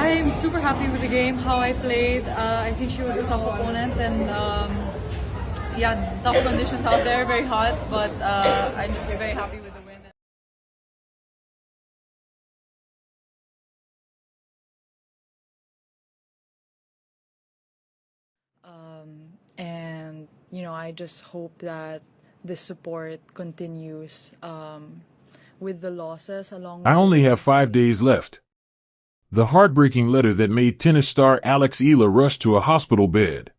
I'm super happy with the game, how I played. I think she was a tough opponent and yeah, tough conditions out there, very hot, but I'm just very happy with the win. And I just hope that this support continues with the losses along I with only the have 5 days left. The heartbreaking letter that made tennis star Alex Eala rush to a hospital bed.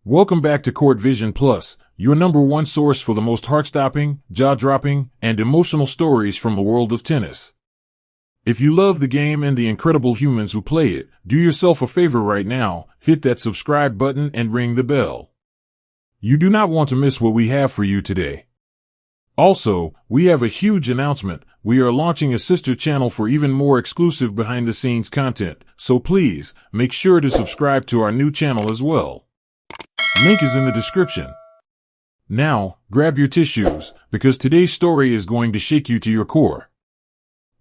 Welcome back to Court Vision Plus, your #1 source for the most heart-stopping, jaw-dropping, and emotional stories from the world of tennis. If you love the game and the incredible humans who play it, do yourself a favor right now, hit that subscribe button and ring the bell. You do not want to miss what we have for you today. Also, we have a huge announcement. We are launching a sister channel for even more exclusive behind-the-scenes content, so please, make sure to subscribe to our new channel as well. Link is in the description. Now, grab your tissues, because today's story is going to shake you to your core.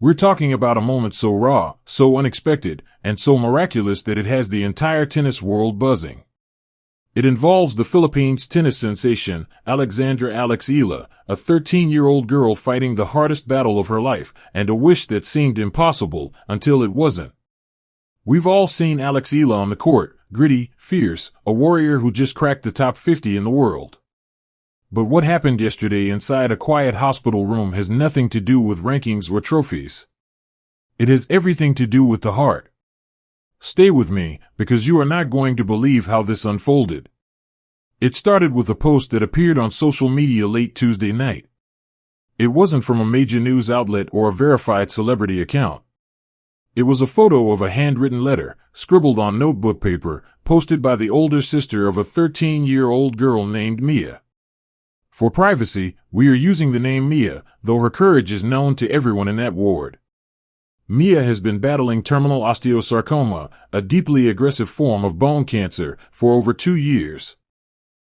We're talking about a moment so raw, so unexpected, and so miraculous that it has the entire tennis world buzzing. It involves the Philippines tennis sensation, Alexandra Alex Eala, a 13-year-old girl fighting the hardest battle of her life, and a wish that seemed impossible, until it wasn't. We've all seen Alex Eala on the court, gritty, fierce, a warrior who just cracked the top 50 in the world. But what happened yesterday inside a quiet hospital room has nothing to do with rankings or trophies. It has everything to do with the heart. Stay with me, because you are not going to believe how this unfolded. It started with a post that appeared on social media late Tuesday night. It wasn't from a major news outlet or a verified celebrity account. It was a photo of a handwritten letter, scribbled on notebook paper, posted by the older sister of a 13-year-old girl named Mia. For privacy, we are using the name Mia, though her courage is known to everyone in that ward. Mia has been battling terminal osteosarcoma, a deeply aggressive form of bone cancer, for over 2 years.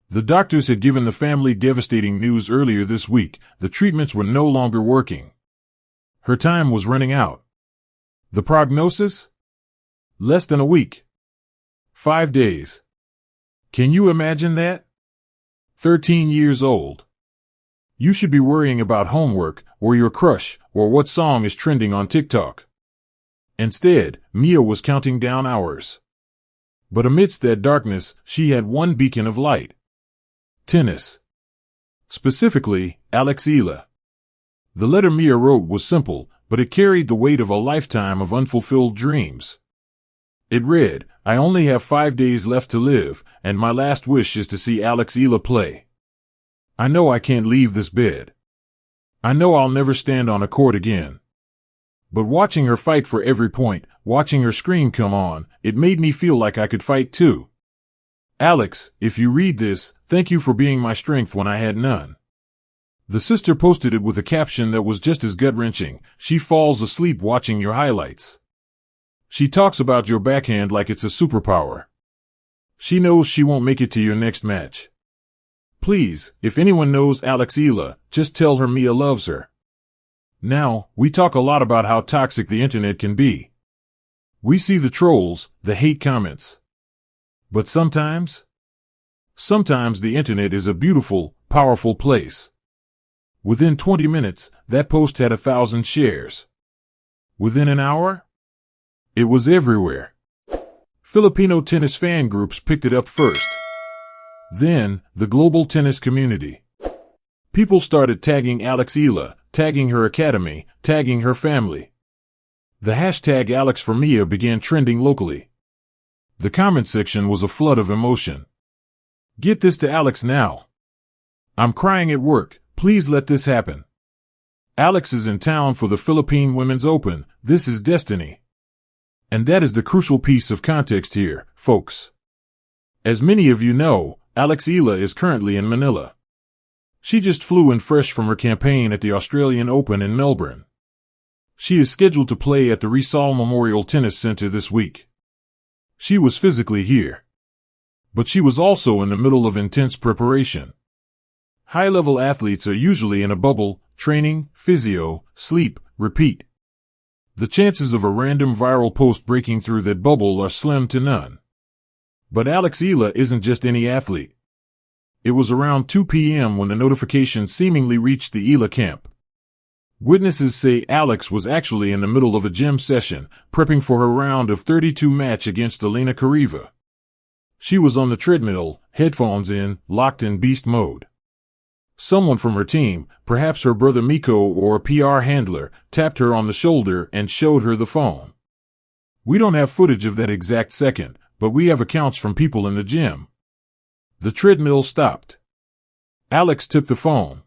The doctors had given the family devastating news earlier this week. The treatments were no longer working. Her time was running out. The prognosis? Less than a week. 5 days. Can you imagine that? 13 years old. You should be worrying about homework, or your crush, or what song is trending on TikTok. Instead, Mia was counting down hours. But amidst that darkness, she had one beacon of light. Tennis. Specifically, Alex Eala. The letter Mia wrote was simple, but it carried the weight of a lifetime of unfulfilled dreams. It read, "I only have 5 days left to live, and my last wish is to see Alex Eala play. I know I can't leave this bed. I know I'll never stand on a court again. But watching her fight for every point, watching her scream come on, it made me feel like I could fight too. Alex, if you read this, thank you for being my strength when I had none." The sister posted it with a caption that was just as gut-wrenching. "She falls asleep watching your highlights. She talks about your backhand like it's a superpower. She knows she won't make it to your next match. Please, if anyone knows Alex Eala, just tell her Mia loves her." Now, we talk a lot about how toxic the internet can be. We see the trolls, the hate comments. But sometimes the internet is a beautiful, powerful place. Within 20 minutes, that post had 1,000 shares. Within an hour? It was everywhere. Filipino tennis fan groups picked it up first. Then, the global tennis community. People started tagging Alex Eala, tagging her academy, tagging her family. The hashtag #AlexForMia began trending locally. The comment section was a flood of emotion. "Get this to Alex now. I'm crying at work, please let this happen. Alex is in town for the Philippine Women's Open, this is destiny." And that is the crucial piece of context here, folks. As many of you know, Alex Eala is currently in Manila. She just flew in fresh from her campaign at the Australian Open in Melbourne. She is scheduled to play at the Rizal Memorial Tennis Center this week. She was physically here. But she was also in the middle of intense preparation. High-level athletes are usually in a bubble, training, physio, sleep, repeat. The chances of a random viral post breaking through that bubble are slim to none. But Alex Eala isn't just any athlete. It was around 2 p.m. when the notification seemingly reached the Eala camp. Witnesses say Alex was actually in the middle of a gym session, prepping for her round of 32 match against Elena Kariva. She was on the treadmill, headphones in, locked in beast mode. Someone from her team, perhaps her brother Miko or a PR handler, tapped her on the shoulder and showed her the phone. We don't have footage of that exact second, but we have accounts from people in the gym. The treadmill stopped. Alex took the phone.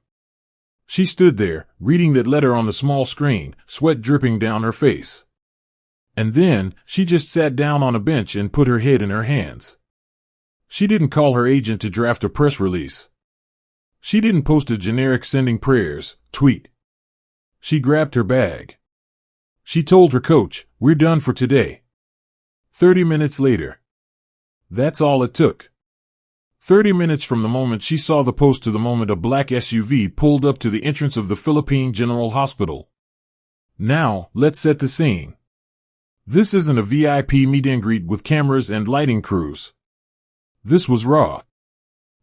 She stood there, reading that letter on the small screen, sweat dripping down her face. And then, she just sat down on a bench and put her head in her hands. She didn't call her agent to draft a press release. She didn't post a generic sending prayers tweet. She grabbed her bag. She told her coach, "We're done for today." 30 minutes later. That's all it took. 30 minutes from the moment she saw the post to the moment a black SUV pulled up to the entrance of the Philippine General Hospital. Now, let's set the scene. This isn't a VIP meet and greet with cameras and lighting crews. This was raw.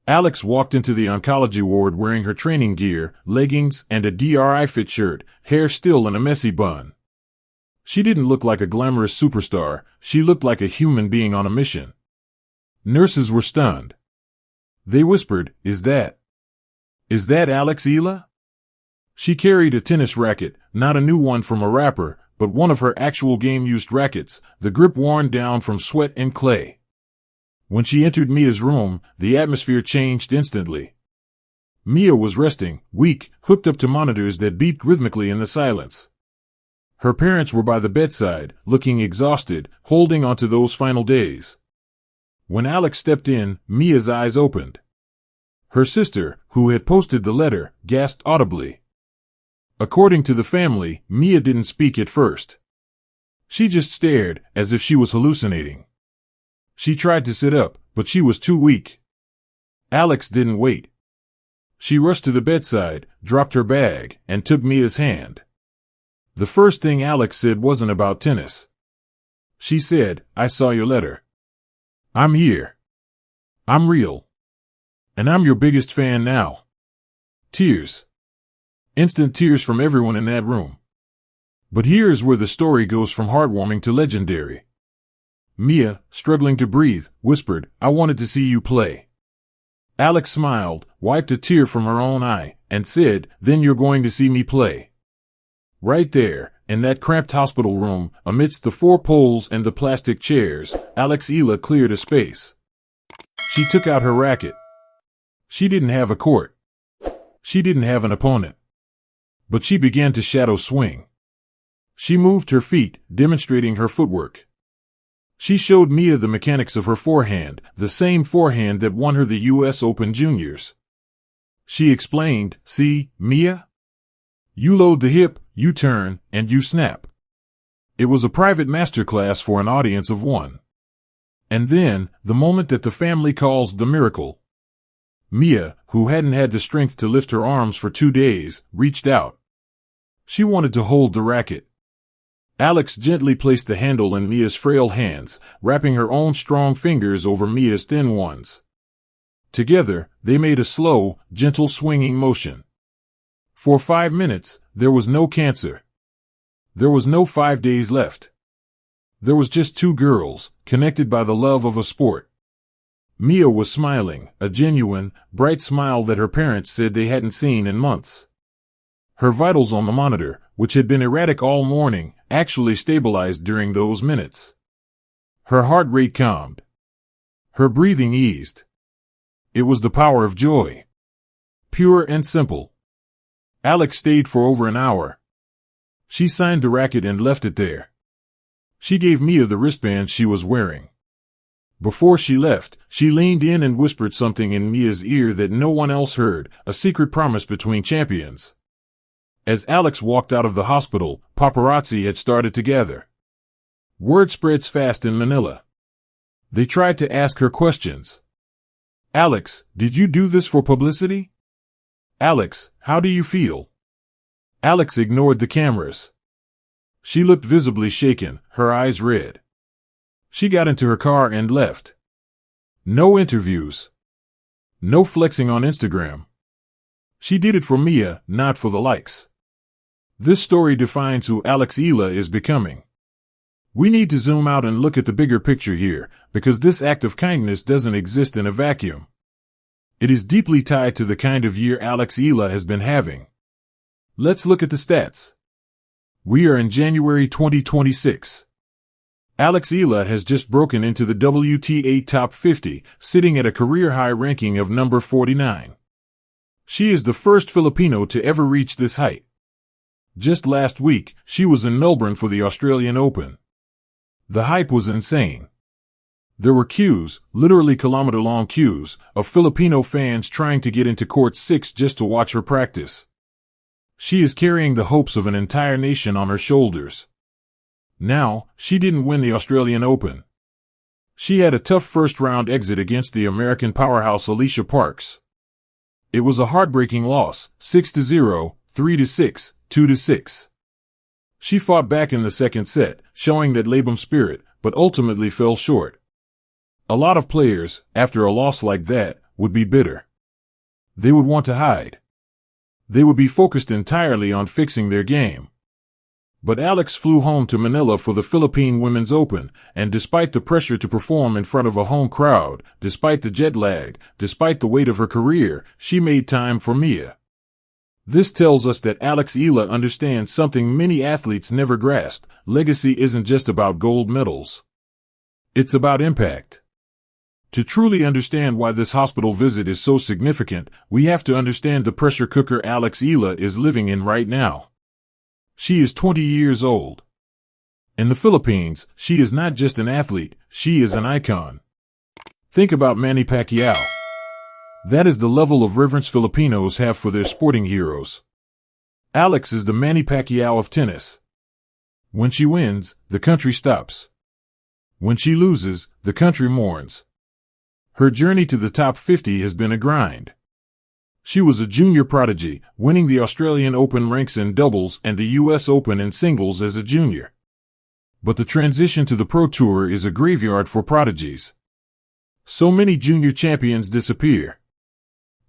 Alex walked into the oncology ward wearing her training gear, leggings, and a DRI fit shirt, hair still in a messy bun. She didn't look like a glamorous superstar, she looked like a human being on a mission. Nurses were stunned. They whispered, Is that Alex Eala?" She carried a tennis racket, not a new one from a rapper, but one of her actual game-used rackets, the grip worn down from sweat and clay. When she entered Mia's room, the atmosphere changed instantly. Mia was resting, weak, hooked up to monitors that beeped rhythmically in the silence. Her parents were by the bedside, looking exhausted, holding on to those final days. When Alex stepped in, Mia's eyes opened. Her sister, who had posted the letter, gasped audibly. According to the family, Mia didn't speak at first. She just stared, as if she was hallucinating. She tried to sit up, but she was too weak. Alex didn't wait. She rushed to the bedside, dropped her bag, and took Mia's hand. The first thing Alex said wasn't about tennis. She said, "I saw your letter. I'm here. I'm real. And I'm your biggest fan now." Tears. Instant tears from everyone in that room. But here's where the story goes from heartwarming to legendary. Mia, struggling to breathe, whispered, "I wanted to see you play." Alex smiled, wiped a tear from her own eye, and said, "Then you're going to see me play." Right there, in that cramped hospital room, amidst the four poles and the plastic chairs, Alex Eala cleared a space. She took out her racket. She didn't have a court. She didn't have an opponent. But she began to shadow swing. She moved her feet, demonstrating her footwork. She showed Mia the mechanics of her forehand, the same forehand that won her the U.S. Open Juniors. She explained, "See, Mia? You load the hip, you turn, and you snap." It was a private masterclass for an audience of one. And then, the moment that the family calls the miracle. Mia, who hadn't had the strength to lift her arms for 2 days, reached out. She wanted to hold the racket. Alex gently placed the handle in Mia's frail hands, wrapping her own strong fingers over Mia's thin ones. Together, they made a slow, gentle swinging motion. For 5 minutes, there was no cancer. There was no 5 days left. There was just two girls, connected by the love of a sport. Mia was smiling, a genuine, bright smile that her parents said they hadn't seen in months. Her vitals on the monitor, which had been erratic all morning, actually stabilized during those minutes. Her heart rate calmed. Her breathing eased. It was the power of joy. Pure and simple. Alex stayed for over an hour. She signed the racket and left it there. She gave Mia the wristband she was wearing. Before she left, she leaned in and whispered something in Mia's ear that no one else heard, a secret promise between champions. As Alex walked out of the hospital, paparazzi had started to gather. Word spreads fast in Manila. They tried to ask her questions. "Alex, did you do this for publicity? Alex, how do you feel?" Alex ignored the cameras. She looked visibly shaken, her eyes red. She got into her car and left. No interviews. No flexing on Instagram. She did it for Mia, not for the likes. This story defines who Alex Eala is becoming. We need to zoom out and look at the bigger picture here, because this act of kindness doesn't exist in a vacuum. It is deeply tied to the kind of year Alex Eala has been having. Let's look at the stats. We are in January 2026. Alex Eala has just broken into the WTA Top 50, sitting at a career-high ranking of number 49. She is the first Filipino to ever reach this height. Just last week, she was in Melbourne for the Australian Open. The hype was insane. There were queues, literally kilometer-long queues, of Filipino fans trying to get into Court 6 just to watch her practice. She is carrying the hopes of an entire nation on her shoulders. Now, she didn't win the Australian Open. She had a tough first-round exit against the American powerhouse Alicia Parks. It was a heartbreaking loss, 6-0, 3-6, 2-6. She fought back in the second set, showing that Labum spirit, but ultimately fell short. A lot of players, after a loss like that, would be bitter. They would want to hide. They would be focused entirely on fixing their game. But Alex flew home to Manila for the Philippine Women's Open, and despite the pressure to perform in front of a home crowd, despite the jet lag, despite the weight of her career, she made time for Mia. This tells us that Alex Eala understands something many athletes never grasp. Legacy isn't just about gold medals. It's about impact. To truly understand why this hospital visit is so significant, we have to understand the pressure cooker Alex Eala is living in right now. She is 20 years old. In the Philippines, she is not just an athlete, she is an icon. Think about Manny Pacquiao. That is the level of reverence Filipinos have for their sporting heroes. Alex is the Manny Pacquiao of tennis. When she wins, the country stops. When she loses, the country mourns. Her journey to the top 50 has been a grind. She was a junior prodigy, winning the Australian Open ranks in doubles and the US Open in singles as a junior. But the transition to the Pro Tour is a graveyard for prodigies. So many junior champions disappear.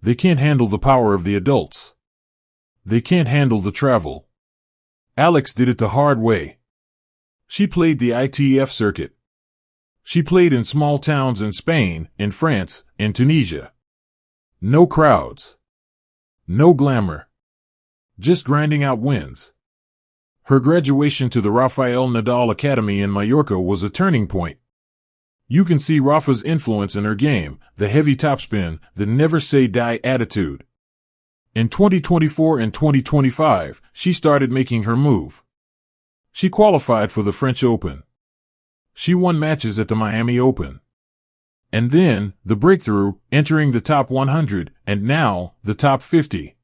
They can't handle the power of the adults. They can't handle the travel. Alex did it the hard way. She played the ITF circuit. She played in small towns in Spain, in France, in Tunisia. No crowds. No glamour. Just grinding out wins. Her graduation to the Rafael Nadal Academy in Mallorca was a turning point. You can see Rafa's influence in her game, the heavy topspin, the never-say-die attitude. In 2024 and 2025, she started making her move. She qualified for the French Open. She won matches at the Miami Open. And then, the breakthrough, entering the top 100, and now, the top 50.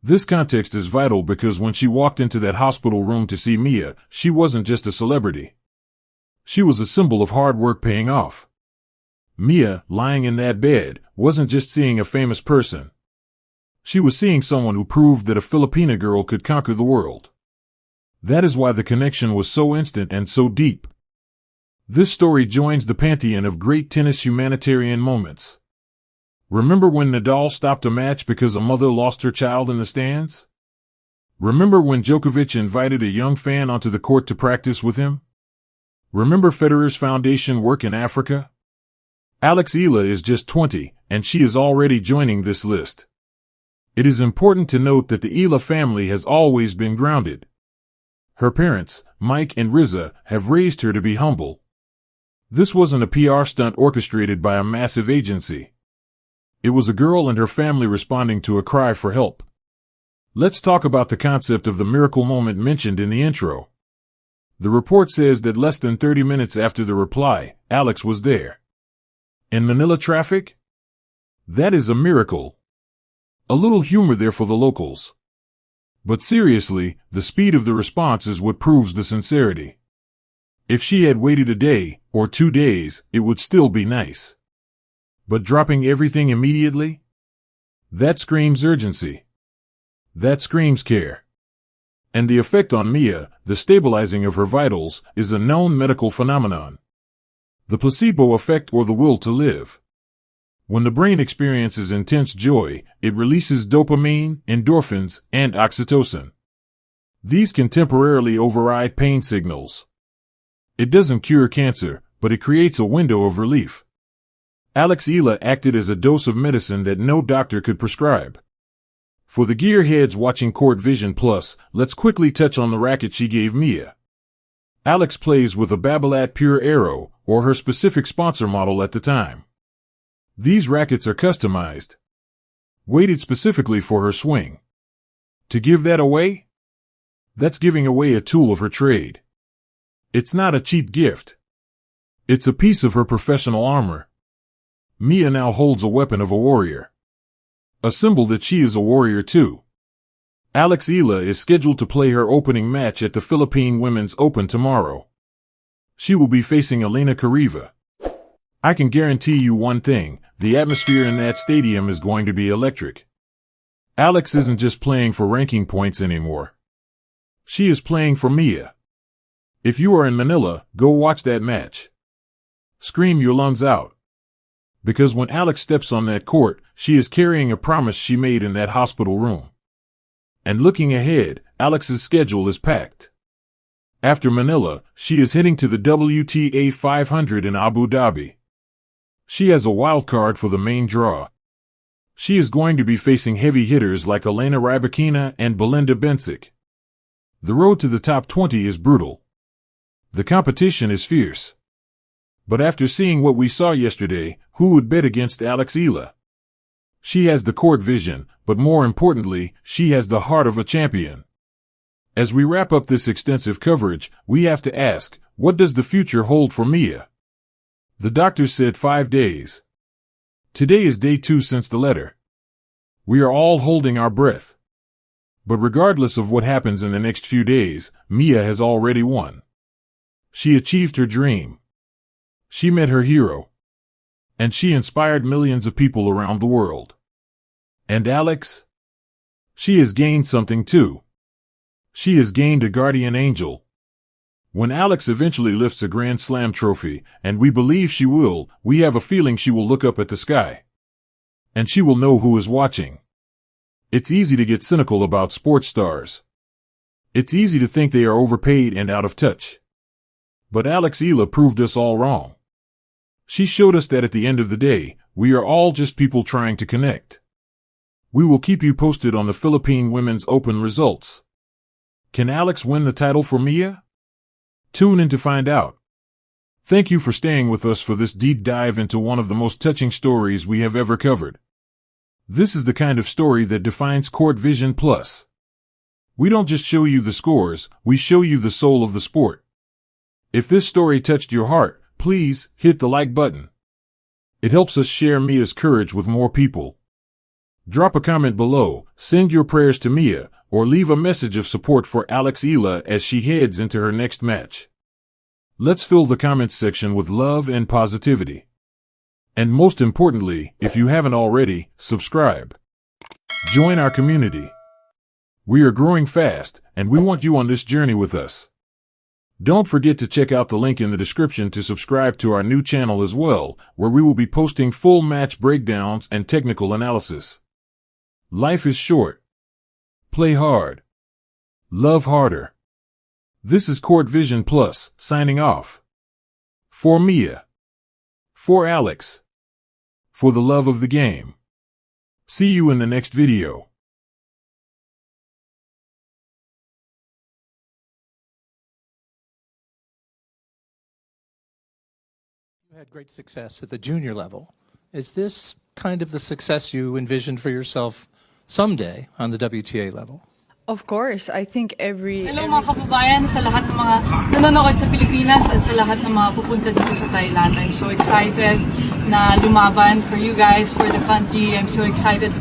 This context is vital because when she walked into that hospital room to see Mia, she wasn't just a celebrity. She was a symbol of hard work paying off. Mia, lying in that bed, wasn't just seeing a famous person. She was seeing someone who proved that a Filipina girl could conquer the world. That is why the connection was so instant and so deep. This story joins the pantheon of great tennis humanitarian moments. Remember when Nadal stopped a match because a mother lost her child in the stands? Remember when Djokovic invited a young fan onto the court to practice with him? Remember Federer's foundation work in Africa? Alex Eala is just 20, and she is already joining this list. It is important to note that the Eala family has always been grounded. Her parents, Mike and Riza, have raised her to be humble. This wasn't a PR stunt orchestrated by a massive agency. It was a girl and her family responding to a cry for help. Let's talk about the concept of the miracle moment mentioned in the intro. The report says that less than 30 minutes after the reply, Alex was there. In Manila traffic? That is a miracle. A little humor there for the locals. But seriously, the speed of the response is what proves the sincerity. If she had waited a day, or 2 days, it would still be nice. But dropping everything immediately? That screams urgency. That screams care. And the effect on Mia, the stabilizing of her vitals, is a known medical phenomenon. The placebo effect, or the will to live. When the brain experiences intense joy, it releases dopamine, endorphins, and oxytocin. These can temporarily override pain signals. It doesn't cure cancer, but it creates a window of relief. Alex Eala acted as a dose of medicine that no doctor could prescribe. For the gearheads watching Court Vision Plus, let's quickly touch on the racket she gave Mia. Alex plays with a Babolat Pure Aero, or her specific sponsor model at the time. These rackets are customized, weighted specifically for her swing. To give that away? That's giving away a tool of her trade. It's not a cheap gift. It's a piece of her professional armor. Mia now holds a weapon of a warrior. A symbol that she is a warrior too. Alex Eala is scheduled to play her opening match at the Philippine Women's Open tomorrow. She will be facing Elena Kariva. I can guarantee you one thing, the atmosphere in that stadium is going to be electric. Alex isn't just playing for ranking points anymore. She is playing for Mia. If you are in Manila, go watch that match. Scream your lungs out. Because when Alex steps on that court, she is carrying a promise she made in that hospital room. And looking ahead, Alex's schedule is packed. After Manila, she is heading to the WTA 500 in Abu Dhabi. She has a wild card for the main draw. She is going to be facing heavy hitters like Elena Rybakina and Belinda Bencic. The road to the top 20 is brutal. The competition is fierce. But after seeing what we saw yesterday, who would bet against Alex Eala? She has the court vision, but more importantly, she has the heart of a champion. As we wrap up this extensive coverage, we have to ask, what does the future hold for Mia? The doctor said 5 days. Today is day 2 since the letter. We are all holding our breath. But regardless of what happens in the next few days, Mia has already won. She achieved her dream. She met her hero. And she inspired millions of people around the world. And Alex? She has gained something too. She has gained a guardian angel. When Alex eventually lifts a Grand Slam trophy, and we believe she will, we have a feeling she will look up at the sky. And she will know who is watching. It's easy to get cynical about sports stars. It's easy to think they are overpaid and out of touch. But Alex Eala proved us all wrong. She showed us that at the end of the day, we are all just people trying to connect. We will keep you posted on the Philippine Women's Open results. Can Alex win the title for Mia? Tune in to find out. Thank you for staying with us for this deep dive into one of the most touching stories we have ever covered. This is the kind of story that defines Court Vision Plus. We don't just show you the scores, we show you the soul of the sport. If this story touched your heart, please hit the like button. It helps us share Mia's courage with more people. Drop a comment below, send your prayers to Mia, or leave a message of support for Alex Eala as she heads into her next match. Let's fill the comments section with love and positivity. And most importantly, if you haven't already, subscribe. Join our community. We are growing fast, and we want you on this journey with us. Don't forget to check out the link in the description to subscribe to our new channel as well, where we will be posting full match breakdowns and technical analysis. Life is short. Play hard. Love harder. This is Court Vision Plus, signing off. For Mia. For Alex. For the love of the game. See you in the next video. You had great success at the junior level. Is this kind of the success you envisioned for yourself someday on the WTA level? Of course, I think Hello mga kababayan sa lahat ng mga nanonood sa Pilipinas at sa lahat ng mga pupunta dito sa Thailand. I'm so excited na lumaban for you guys, for the country. I'm so excited for